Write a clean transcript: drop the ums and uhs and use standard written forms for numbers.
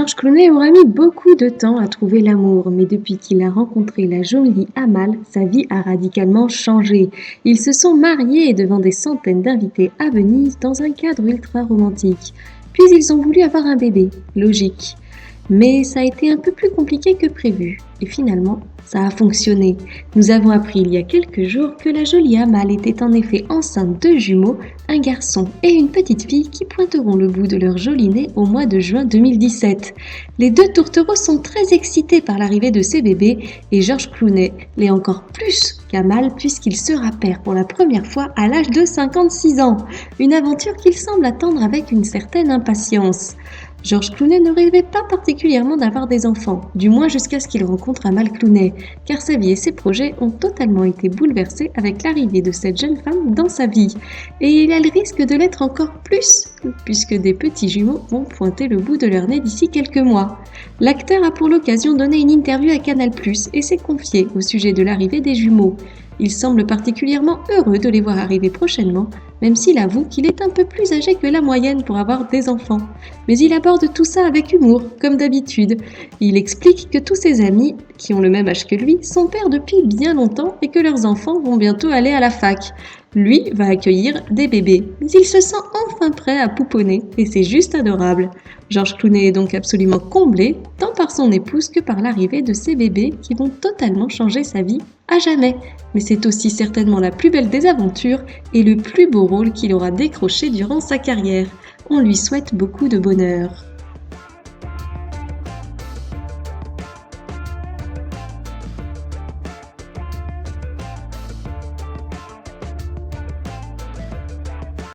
Georges Clooney aura mis beaucoup de temps à trouver l'amour, mais depuis qu'il a rencontré la jolie Amal, sa vie a radicalement changé. Ils se sont mariés devant des centaines d'invités à Venise dans un cadre ultra romantique. Puis ils ont voulu avoir un bébé, logique. Mais ça a été un peu plus compliqué que prévu. Et finalement, ça a fonctionné. Nous avons appris il y a quelques jours que la jolie Amal était en effet enceinte de jumeaux, un garçon et une petite fille qui pointeront le bout de leur joli nez au mois de juin 2017. Les deux tourtereaux sont très excités par l'arrivée de ces bébés et Georges Clooney l'est encore plus qu'Amal puisqu'il sera père pour la première fois à l'âge de 56 ans. Une aventure qu'il semble attendre avec une certaine impatience. Georges Clooney ne rêvait pas particulièrement d'avoir des enfants, du moins jusqu'à ce qu'il rencontre Amal Clooney, car sa vie et ses projets ont totalement été bouleversés avec l'arrivée de cette jeune femme dans sa vie. Et il a le risque de l'être encore plus, puisque des petits jumeaux vont pointer le bout de leur nez d'ici quelques mois. L'acteur a pour l'occasion donné une interview à Canal+, et s'est confié au sujet de l'arrivée des jumeaux. Il semble particulièrement heureux de les voir arriver prochainement, même s'il avoue qu'il est un peu plus âgé que la moyenne pour avoir des enfants. Mais il aborde tout ça avec humour, comme d'habitude. Il explique que tous ses amis, qui ont le même âge que lui, sont pères depuis bien longtemps et que leurs enfants vont bientôt aller à la fac. Lui va accueillir des bébés, mais il se sent enfin prêt à pouponner et c'est juste adorable. Georges Clooney est donc absolument comblé, tant par son épouse que par l'arrivée de ces bébés qui vont totalement changer sa vie à jamais. Mais c'est aussi certainement la plus belle des aventures et le plus beau rôle qu'il aura décroché durant sa carrière. On lui souhaite beaucoup de bonheur.